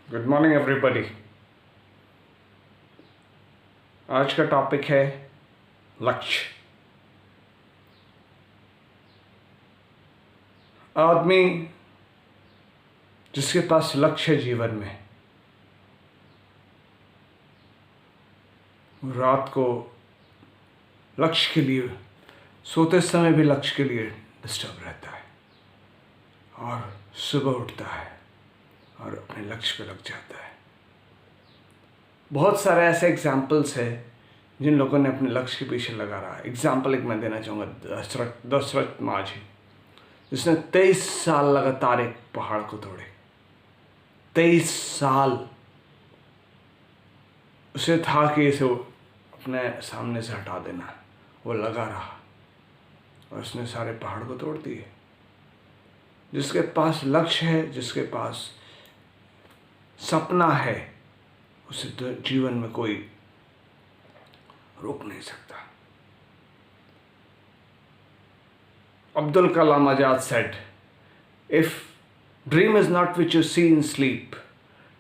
Good morning everybody. आज का topic है लक्ष्य। आदमी जिसके पास लक्ष्य है जीवन में, रात को लक्ष्य के लिए, सोते समय भी लक्ष्य के लिए डिस्टर्ब रहता है और सुबह उठता है और अपने लक्ष्य पे लग जाता है। बहुत सारे ऐसे एग्जाम्पल्स हैं जिन लोगों ने अपने लक्ष्य के पीछे लगा रहा है। एग्जाम्पल एक मैं देना चाहूँगा, दशरथ माझी, जिसने 23 साल लगातार एक पहाड़ को तोड़े। 23 साल उसे था कि इसे अपने सामने से हटा देना, वो लगा रहा और उसने सारे पहाड़ को तोड़ दिए। जिसके पास लक्ष्य है, जिसके पास सपना है, उसे तो जीवन में कोई रोक नहीं सकता। Abdul Kalam Azad said, if dream is not which you see in sleep,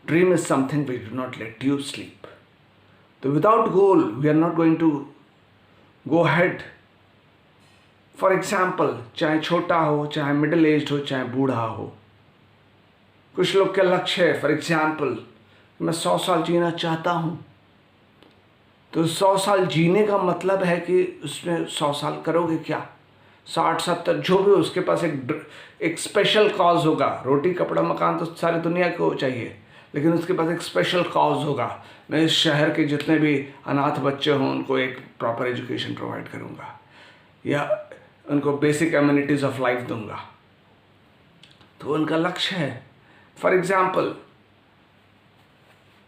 dream is something which do not let you sleep. So without goal, we are not going to go ahead. For example, चाहे छोटा हो, चाहे middle age हो, चाहे बूढ़ा हो, कुछ लोग के लक्ष्य है, फॉर एग्जाम्पल मैं 100 साल जीना चाहता हूँ, तो 100 साल जीने का मतलब है कि उसमें 100 साल करोगे क्या, 60-70 जो भी, उसके पास एक स्पेशल कॉज होगा। रोटी कपड़ा मकान तो सारी दुनिया को चाहिए, लेकिन उसके पास एक स्पेशल कॉज होगा। मैं इस शहर के जितने भी अनाथ बच्चे हों उनको एक प्रॉपर एजुकेशन प्रोवाइड करूँगा, या उनको बेसिक एम्यूनिटीज़ ऑफ लाइफ दूंगा। तो उनका लक्ष्य है। For example,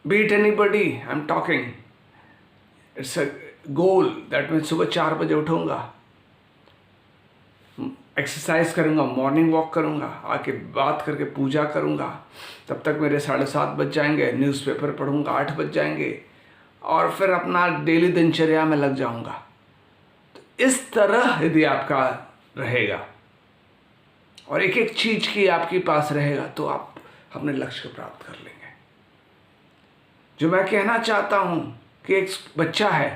be it anybody I'm talking, it's a goal that मैं सुबह 4 बजे उठूँगा, एक्सरसाइज करूँगा, मॉर्निंग वॉक करूँगा, आके बात करके पूजा करूँगा, तब तक मेरे 7:30 बज जाएंगे, न्यूज़पेपर पढ़ूँगा 8 बज जाएंगे, और फिर अपना डेली दिनचर्या में लग जाऊँगा। तो इस तरह यदि आपका रहेगा और एक एक चीज़ की आपके पास रहेगा, तो आप अपने लक्ष्य को प्राप्त कर लेंगे। जो मैं कहना चाहता हूँ कि एक बच्चा है,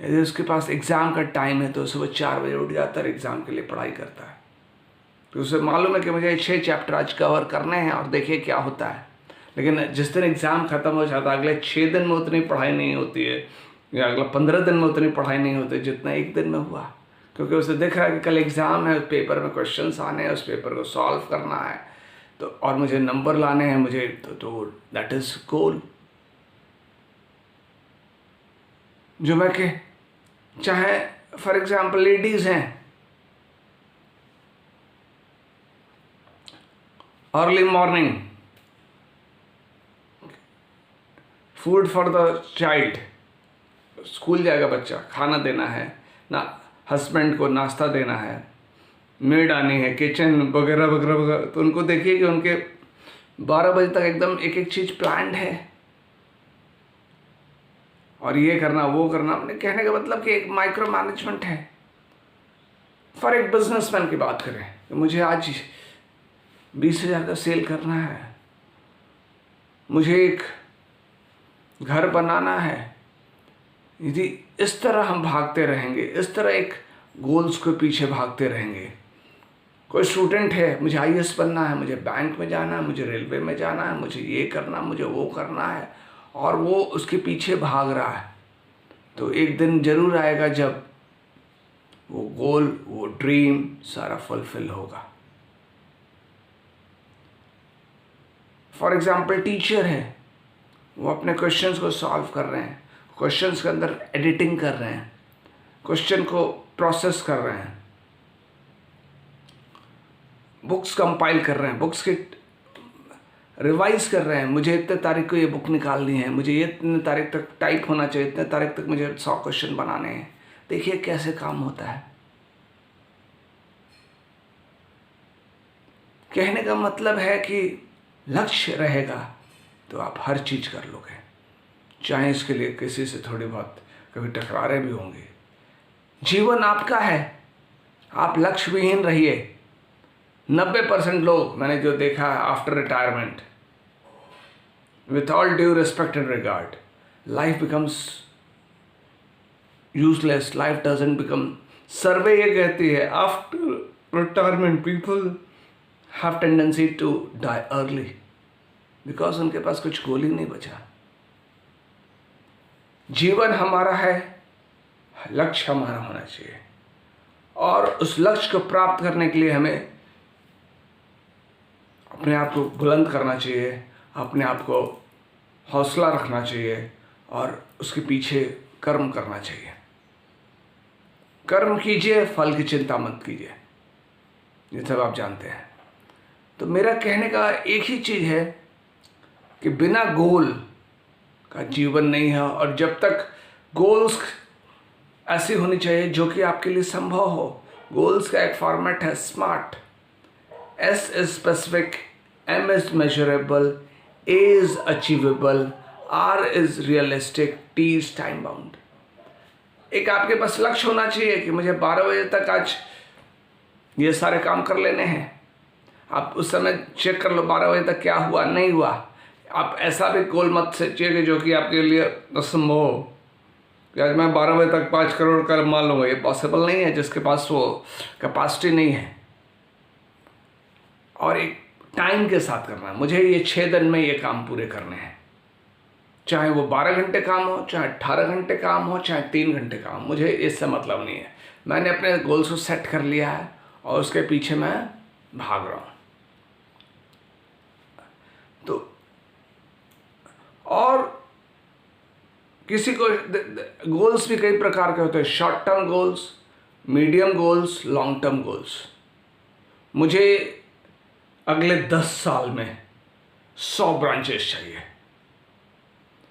यदि उसके पास एग्ज़ाम का टाइम है तो सुबह 4 बजे उठ जाता है, एग्ज़ाम के लिए पढ़ाई करता है। तो उसे मालूम है कि मुझे 6 चैप्टर आज कवर करने हैं और देखिए क्या होता है। लेकिन जिस दिन एग्ज़ाम ख़त्म हो जाता है, अगले 6 दिन में उतनी पढ़ाई नहीं होती है, या अगले 15 दिन में उतनी पढ़ाई नहीं होती जितना एक दिन में हुआ, क्योंकि उसे दिख रहा है कि कल एग्ज़ाम है, उस पेपर में क्वेश्चंस आने हैं, उस पेपर को सॉल्व करना है, तो और मुझे नंबर लाने हैं, मुझे तो दैट इज़ गोल। जो मैं के चाहे फॉर एग्जाम्पल लेडीज़ हैं, early morning food for the child, school जाएगा बच्चा, खाना देना है ना, हस्बैंड को नाश्ता देना है, मेड आनी है, किचन वगैरह वगैरह वगैरह, तो उनको देखिए कि उनके 12 बजे तक एकदम एक एक चीज़ प्लान्ड है, और ये करना वो करना। अपने कहने का मतलब कि एक माइक्रो मैनेजमेंट है। फॉर एक बिजनेसमैन की बात करें तो मुझे आज 20,000 का सेल करना है, मुझे एक घर बनाना है। यदि इस तरह हम भागते रहेंगे, इस तरह एक गोल्स के पीछे भागते रहेंगे। कोई स्टूडेंट है, मुझे IAS बनना है, मुझे बैंक में जाना है, मुझे रेलवे में जाना है, मुझे ये करना, मुझे वो करना है, और वो उसके पीछे भाग रहा है, तो एक दिन जरूर आएगा जब वो गोल, वो ड्रीम सारा फुलफिल होगा। फॉर एग्जाम्पल, टीचर है, वो अपने क्वेश्चंस को सॉल्व कर रहे हैं, क्वेश्चंस के अंदर एडिटिंग कर रहे हैं, क्वेश्चन को प्रोसेस कर रहे हैं, बुक्स कंपाइल कर रहे हैं, बुक्स के रिवाइज कर रहे हैं। मुझे इतने तारीख को ये बुक निकालनी है, मुझे ये इतने तारीख तक टाइप होना चाहिए, इतने तारीख तक मुझे 100 क्वेश्चन बनाने हैं। देखिए कैसे काम होता है। कहने का मतलब है कि लक्ष्य रहेगा तो आप हर चीज़ कर लोगे, चाहे इसके लिए किसी से थोड़ी बहुत कभी टकरारे भी होंगे। जीवन आपका है, आप लक्ष्य विहीन रहिए। 90% लोग मैंने जो देखा after retirement, with all due respect and regard, life becomes useless. Life doesn't become. Survey ये कहती है after retirement people have tendency to die early because उनके पास कुछ गोल ही नहीं बचा. जीवन हमारा है, लक्ष्य हमारा होना चाहिए, और उस लक्ष्य को प्राप्त करने के लिए हमें अपने आप को बुलंद करना चाहिए, अपने आप को हौसला रखना चाहिए और उसके पीछे कर्म करना चाहिए. कर्म कीजिए, फल की चिंता मत कीजिए, ये सब आप जानते हैं. तो मेरा कहने का एक ही चीज़ है कि बिना गोल का जीवन नहीं है, और जब तक गोल्स ऐसी होनी चाहिए जो कि आपके लिए संभव हो. गोल्स का एक फॉर्मेट है smart. S is specific, M is measurable, A is achievable, R is realistic, T is time bound. एक आपके पास लक्ष्य होना चाहिए कि मुझे 12 बजे तक आज ये सारे काम कर लेने हैं. आप उस समय चेक कर लो 12 बजे तक क्या हुआ नहीं हुआ. आप ऐसा भी गोल मत सोचिए कि जो कि आपके लिए असंभव हो कि आज मैं 12 बजे तक 5 करोड़ का मान लूँगा. ये पॉसिबल नहीं है जिसके पास वो कैपेसिटी नहीं है. और एक टाइम के साथ करना है. मुझे ये 6 दिन में ये काम पूरे करने हैं, चाहे वो 12 घंटे काम हो, चाहे 18 घंटे काम हो, चाहे 3 घंटे काम हो, मुझे इससे मतलब नहीं है. मैंने अपने गोल्स को सेट कर लिया है और उसके पीछे मैं भाग रहा हूँ. तो और किसी को गोल्स भी कई प्रकार के होते हैं. Short term goals, medium goals, long term goals. मुझे अगले 10 साल में 100 ब्रांचेस चाहिए.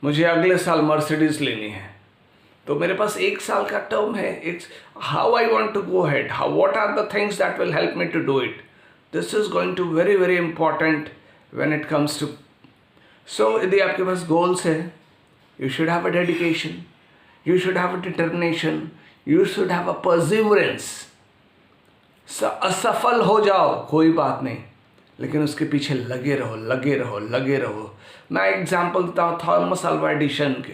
मुझे अगले साल मर्सिडीज लेनी है. तो मेरे पास 1 साल का टर्म है. It's how I want to go head, how what are the things that will help me to do it. This is going to very very important when it comes to. So यदि आपके पास goals है, you should have a dedication, you should have a determination, you should have a perseverance. असफल हो जाओ कोई बात नहीं, लेकिन उसके पीछे लगे रहो, लगे रहो, लगे रहो. मैं एग्जाम्पल देता हूँ थॉमस अल्वा एडिसन के.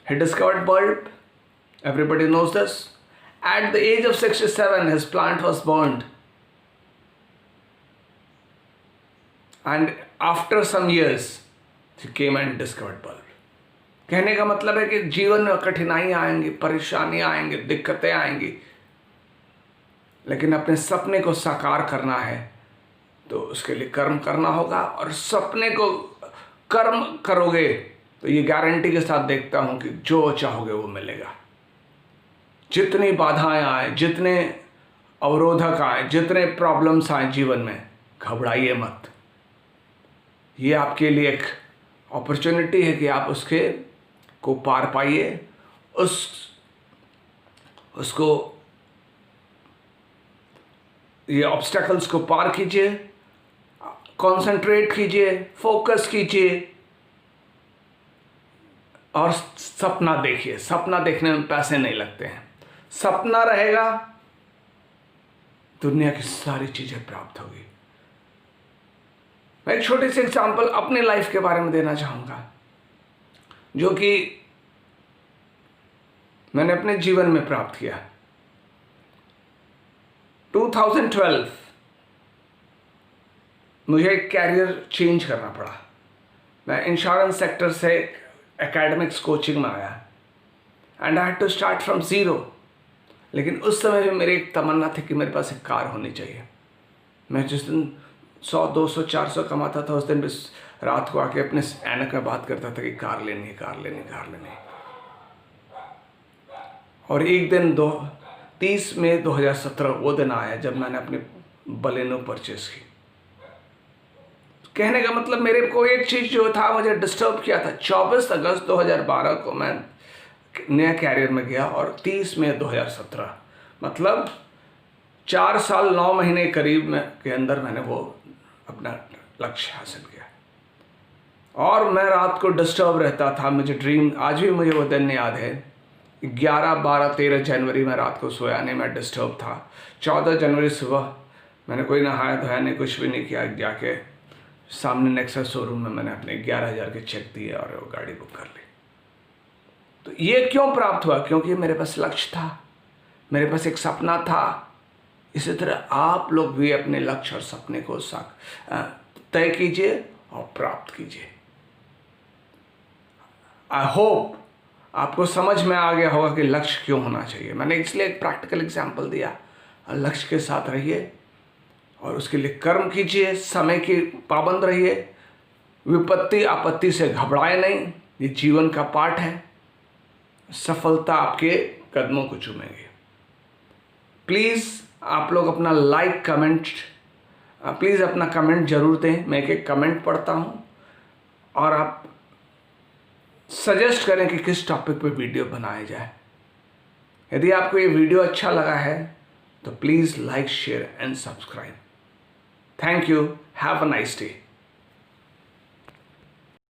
He discovered bulb, everybody knows this. At the age of 67 his plant was burned, and after some years he came and discovered bulb. कहने का मतलब है कि जीवन में कठिनाइयाँ आएंगी, परेशानियाँ आएंगी, दिक्कतें आएंगी, लेकिन अपने सपने को साकार करना है तो उसके लिए कर्म करना होगा. और सपने को कर्म करोगे तो ये गारंटी के साथ देखता हूँ कि जो चाहोगे वो मिलेगा. जितनी बाधाएं आए, जितने अवरोधक आए, जितने प्रॉब्लम्स आए जीवन में, घबराइए मत. ये आपके लिए एक अपॉर्चुनिटी है कि आप उसके को पार पाइए, उसको ये ऑब्स्टेकल्स को पार कीजिए, कंसंट्रेट कीजिए, फोकस कीजिए और सपना देखिए. सपना देखने में पैसे नहीं लगते हैं. सपना रहेगा, दुनिया की सारी चीजें प्राप्त होगी. मैं एक छोटी सी एग्जांपल अपने लाइफ के बारे में देना चाहूंगा, जो कि मैंने अपने जीवन में प्राप्त किया. 2012 मुझे एक कैरियर चेंज करना पड़ा. मैं इंश्योरेंस सेक्टर से एकेडमिक्स कोचिंग में आया and I had to start from zero. लेकिन उस समय भी मेरी एक तमन्ना थी कि मेरे पास एक कार होनी चाहिए. मैं जिस दिन 100, 200, 400 कमाता था, उस दिन भी रात को आके अपने ऐनक में बात करता था कि कार लेनी है, कार लेनी, कार लेनी. और एक दिन 30 मई 2017 वो दिन आया जब मैंने अपनी बलेनो परचेस की. कहने का मतलब मेरे को एक चीज़ जो था मुझे डिस्टर्ब किया था. 24 अगस्त 2012 को मैं नया कैरियर में गया और 30 मई 2017, मतलब 4 साल 9 महीने करीब में के अंदर मैंने वो अपना लक्ष्य हासिल किया. और मैं रात को डिस्टर्ब रहता था. मुझे ड्रीम, आज भी मुझे वो दिन याद है. 11, 12, 13 जनवरी में रात को सोया नहीं, मैं डिस्टर्ब था. 14 जनवरी सुबह मैंने कोई नहाया धोया नहीं, कुछ भी नहीं किया. जाके सामने नेक्सा शोरूम में मैंने अपने 11,000 के चेक दिए और वो गाड़ी बुक कर ली। तो ये क्यों प्राप्त हुआ? क्योंकि मेरे पास लक्ष्य था, मेरे पास एक सपना था। इसी तरह आप लोग भी अपने लक्ष्य और सपने को तय कीजिए और प्राप्त कीजिए। आई होप आपको समझ में आ गया होगा कि लक्ष्य क्यों होना चाहिए। मैंने इसलिए एक प्रैक्टिकल एग्जांपल दिया। लक्ष्य के साथ रहिए और उसके लिए कर्म कीजिए, समय की पाबंद रहिए, विपत्ति आपत्ति से घबराए नहीं। ये जीवन का पाठ है। सफलता आपके कदमों को चूमेगी। प्लीज़ आप लोग अपना लाइक कमेंट, प्लीज़ अपना कमेंट जरूर दें। मैं एक कमेंट पढ़ता हूँ और आप सजेस्ट करें कि किस टॉपिक पे वीडियो बनाया जाए। यदि आपको ये वीडियो अच्छा लगा है तो please like, share and subscribe. Thank you. Have a nice day.